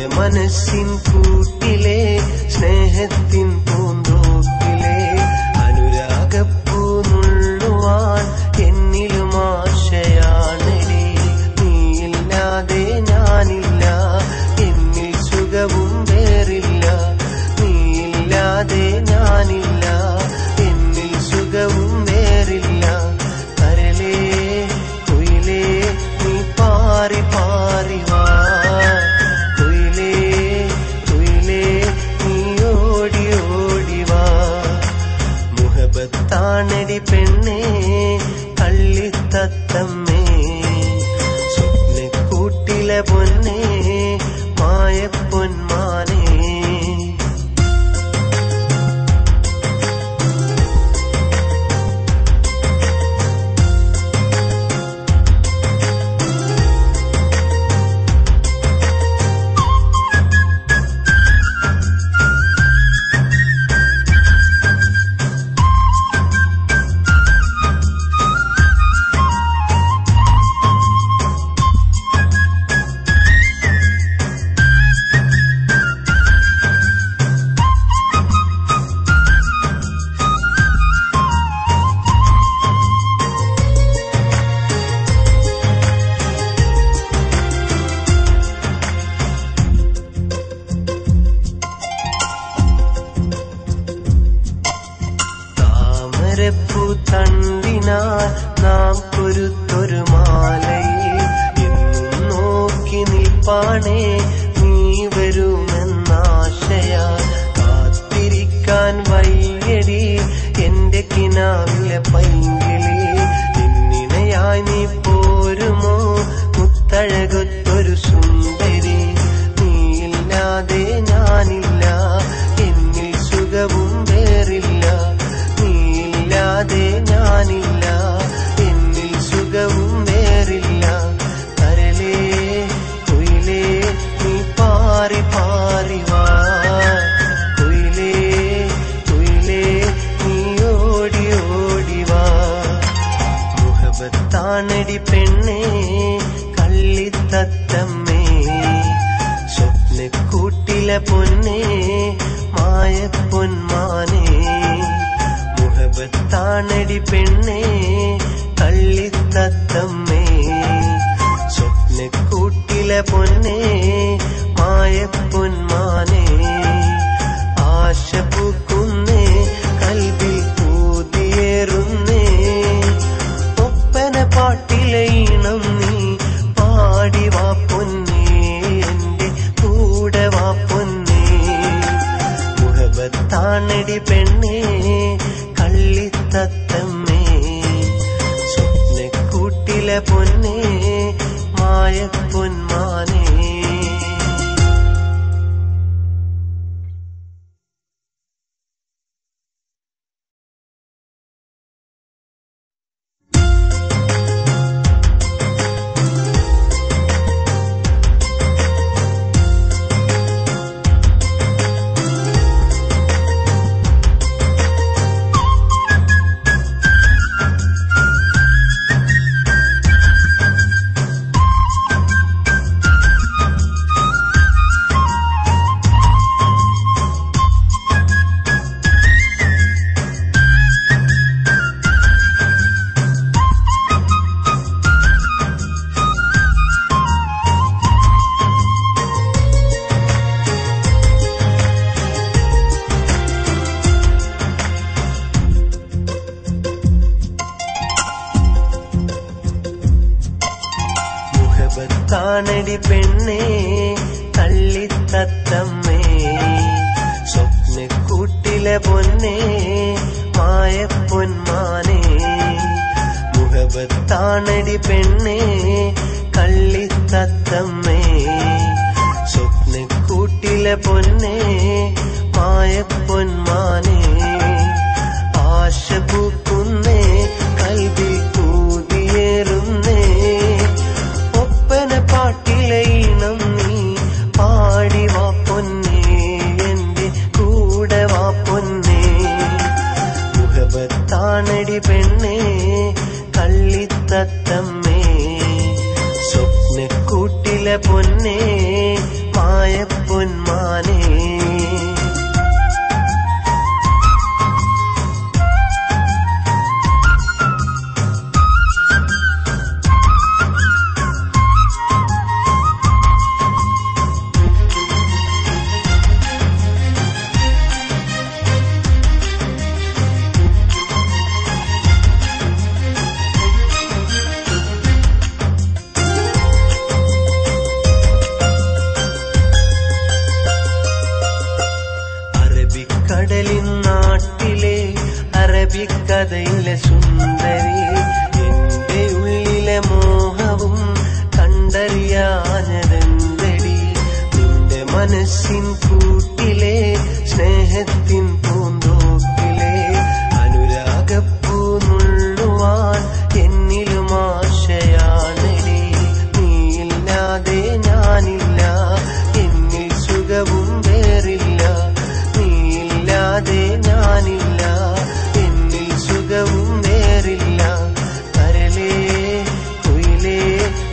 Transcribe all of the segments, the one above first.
മനസ്സിൻ കൂട്ടിലെ സ്നേഹത്തിൻ പൂന്തോപ്പിലെ അനുരാഗപ്പൂ നുള്ളുവാൻ എന്നിലും ആശയാണടി. നീയില്ലാതെ ഞാനില്ല, എന്നിൽ സുഖവും വേറില്ല. നീയില്ലാതെ ഞാനില്ല, എന്നിൽ സുഖവും വേറില്ല. കരലേ കുയിലേ നീ പാറി പാറി വാ, കുയിലേ കുയിലേ നീ ഓടി ഓടി വാ. മുഹബത്താണടി പെണ്ണേ കള്ളിത്തത്തമ്മേ, സ്വപ്നക്കൂട്ടിലെ പൊന്നേ മായപ്പൊന്മാനേ. തണ്ടിനാൽ നാം കൊരുത്തൊരു മാലയിൽ എന്നും നോക്കി നിൽപ്പാണേ നീ വരുമെന്നാശയാ. കാത്തിരിക്കാൻ വയ്യടി എന്റെ കിനാവിലെ പൈങ്കിളി. നിന്നിണയായി നീ പോരുമോ മുത്തഴകൊത്തൊരു സുന്ദരി. നീയില്ലാതെ ഞാനില്ല, എന്നിൽ സുഖവും വേറില്ല. നീയില്ലാതെ ഞാനില്ല, എന്നിൽ സുഖവും വേറില്ല. കരലേ കുയിലേ നീ പാറി പാറി വാ, കുയിലേ കുയിലേ നീ ഓടി ഓടി വാ. മുഹബത്താണടി പെണ്ണേ കള്ളിത്തത്തമ്മേ, സ്വപ്നക്കൂട്ടിലെ പൊന്നേ മായപ്പൊന്മാനേ. മുഹബത്താണടി പെണ്ണേ കള്ളിത്തത്തമ്മേ, സ്വപ്നക്കൂട്ടിലെ പൊന്നേ മായപ്പൊന്മാനേ. ആശ പൂക്കുന്നേ കൽവിൽ പൂതിയേറുന്നേ, ഒപ്പന പാട്ടിലെ ഈണം നീ പാടി വാ പൊന്നേ, എന്റെ കൂടെ വാ പൊന്നേ. മുഹബത്താണടി പെണ്ണേ കള്ളിത്തത്തമ്മേ, സ്വപ്നക്കൂട്ടിലെ പൊന്നേ മായപ്പൊന്മാനേ. മുഹബത്താണടി പെണ്ണേ കള്ളിത്തത്തമ്മേ, സ്വപ്നക്കൂട്ടിലെ പൊന്നേ മായപ്പൊന്മാനേ. മുഹബത്താണടി പെണ്ണേ കള്ളിത്തത്തമ്മേ, സ്വപ്നക്കൂട്ടിലെ പൊന്നേ മായപ്പൊന്മാനേ. ആശ പൂക്കുന്നേ കൽവിൽ പൂതിയേറുന്നേ, ഒപ്പന പാട്ടിലെ ഈണം നീ പാടി വാ പൊന്നേ, എന്റെ കൂടെ വാ പൊന്നേ. മുഹബത്താണടി പെണ്ണേ കള്ളിത്തത്തമ്മേ, സ്വപ്നക്കൂട്ടിലെ പൊന്നേ മായപ്പൊന്മാനേ. കഥയിലെ സുന്ദരി എന്റെ ഉള്ളിലെ മോഹവും കണ്ടറിയാഞ്ഞതെന്തടി നിന്റെ മനസ്സിൻ കൂട്ടിലെ സ്നേഹത്തിൻ പൂന്തോപ്പിലെ അനുരാഗപ്പൂ നുള്ളുവാൻ എന്നിലും ആശയാണെടി നീയില്ലാതെ ഞാനില്ല എന്നിൽ സുഖവും വേറില്ല നീയില്ലാതെ ഞാനില്ല എന്നിൽ സുഖവും വേറില്ല കരലേ കുയിലേ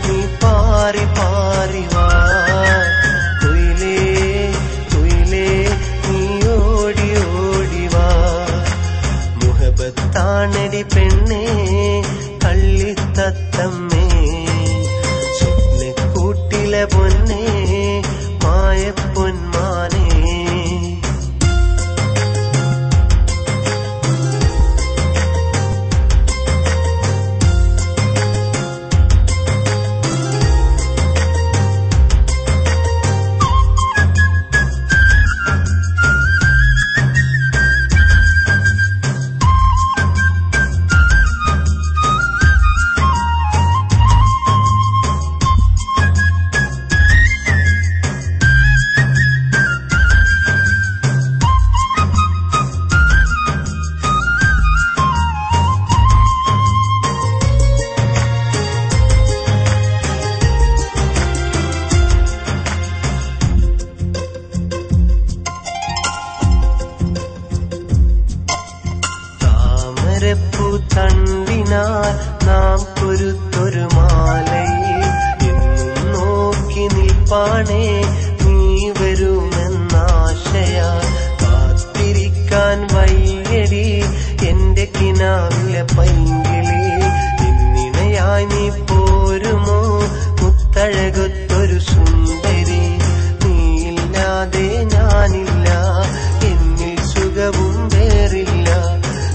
നീ പാറി പാറി വാ കുയിലേ കുയിലേ നീ ഓടി ഓടി വാ മുഹബത്താണടി പെണ്ണേ കള്ളിത്തത്തമ്മേ സ്വപ്നക്കൂട്ടിലെ പൊന്നേ മായപ്പൊന്മാനേ തണ്ടിനാൽ നാം പൊരുത്തൊരു മാലയിൽ എന്നും നോക്കി നിൽപ്പാണേ നീ വരുമെന്നാശയാ കാത്തിരിക്കാൻ വയ്യടി എന്റെ കിനാവിലെ പൈങ്കിളി നിന്നിണയായി നീ പോരുമോ മുത്തഴകൊത്തൊരു സുന്ദരി നീയില്ലാതെ ഞാനില്ല എന്നിൽ സുഖവും വേറില്ല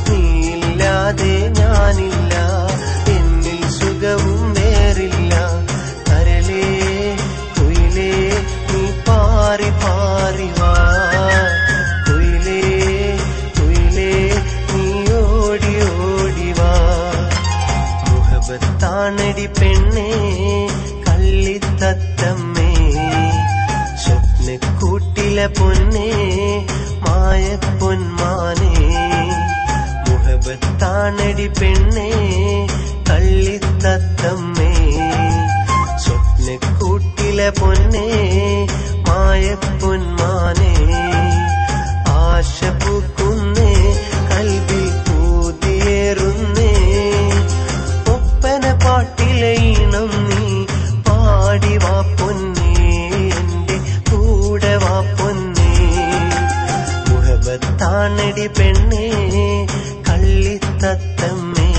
നീയില്ലാതെ ഞാനില്ല എന്നിൽ സുഖവും വേറില്ല കരലേ കുയിലേ നീ പാറി പാറി വാ കുയിലേ കുയിലേ നീ ഓടി ഓടി വാ മുഹബത്താണടി പെണ്ണേ കള്ളിത്തത്തമ്മേ സ്വപ്നക്കൂട്ടിലെ പൊന്നേ മായപ്പൊന്മാനേ മുഹബത്താണടി പെണ്ണേ കള്ളിത്തത്തമ്മേ സ്വപ്നക്കൂട്ടിലെ പൊന്നേ മായപ്പൊന്മാനേ ആശ പൂക്കുന്നേ കൽവിൽ പൂതിയേറുന്നേ ഒപ്പന പാട്ടിലെ ഈണം നീ പാടി വാ പൊന്നേ എന്റെ കൂടെ വാ പൊന്നേ മുഹബത്താണടി പെണ്ണേ കള്ളിത്തത്തമ്മേ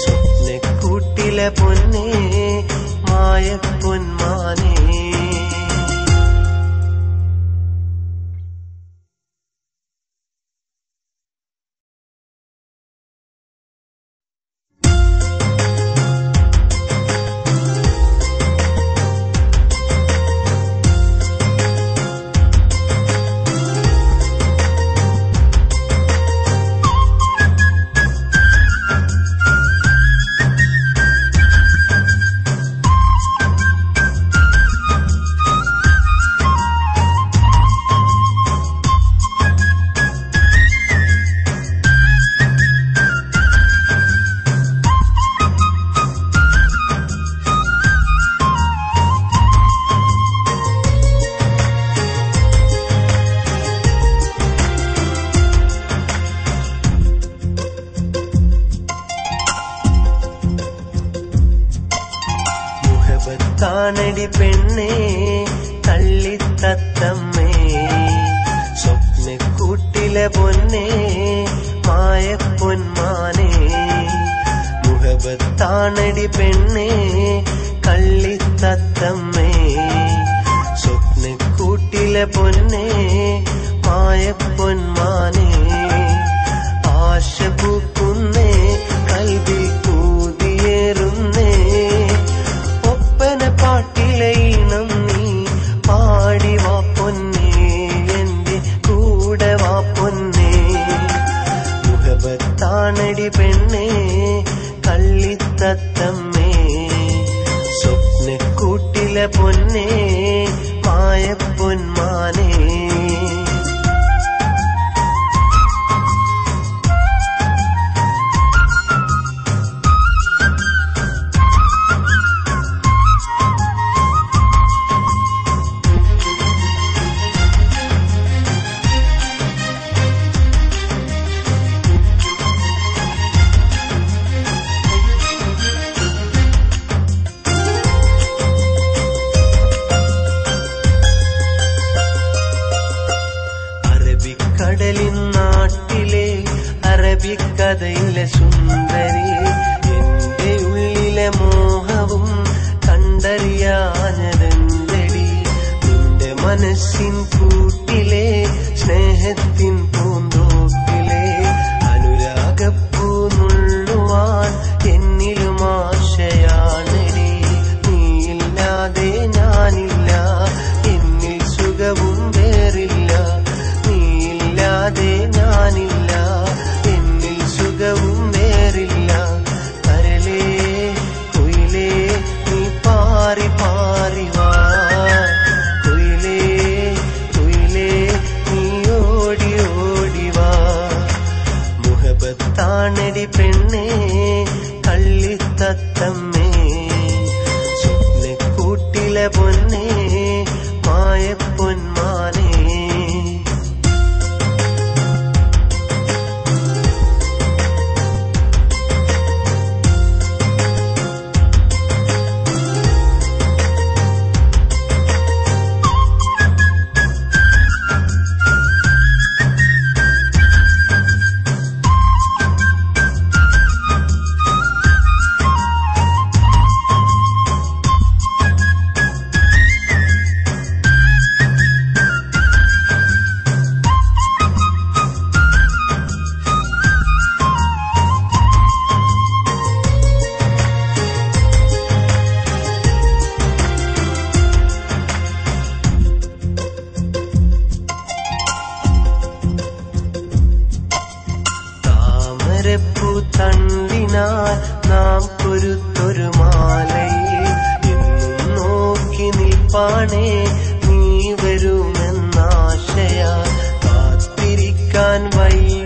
സ്വപ്നക്കൂട്ടിലെ പൊന്നേ മായപ്പൊന്മാനേ മുഹബത്താണടി പെണ്ണേ കള്ളിത്തത്തമ്മേ സ്വപ്നക്കൂട്ടിലെ പൊന്നേ മായപ്പൊന്മാനേ മുഹബത്താണടി പെണ്ണേ കള്ളിത്തത്തമ്മേ സ്വപ്നക്കൂട്ടിലെ പൊന്നേ മായപ്പൊന്മാനേ ആശ പൂക്കുന്നേ കൽവിൽ കൂതിയേറുന്നേ ഒപ്പന പാട്ടിലെ ഈണം നീ പാടി വാ പൊന്നേ എന്റെ കൂടെ വാ പൊന്നേ മുഹബത്താൻ കഥയിലെ സുന്ദരി എന്റെ ഉള്ളിലെ മോഹവും കണ്ടറിയാഞ്ഞതെന്തടി നിന്റെ മനസ്സിൻ കൂട്ടിലെ സ്നേഹത്തിൻ പൂന്തോപ്പിലെ അനുരാഗപ്പൂ നുള്ളുവാൻ എന്നിലും ആശയാണടി നീയില്ലാതെ ഞാനില്ല എന്നിൽ സുഖവും വേറില്ല നീയില്ലാതെ ഞാനില്ല എന്നിൽ സുഖവും വേറില്ല കരളേ കുയിലേ നീ പാറി പാറി വാ കുയിലേ കുയിലേ നീ ഓടി ഓടി വാ മുഹബത്താണടി പെണ്ണേ കള്ളിത്തത്തമ്മേ സ്വപ്നക്കൂട്ടിലെ പൊന്നേ മായപ്പൊന്മാനേ തണ്ടിനാൽ നാം കൊരുത്തൊരു മാലയിൽ എന്നും നോക്കി നിൽപ്പാണേ നീ വരുമെന്നാശയാ കാത്തിരിക്കാൻ വയ്യ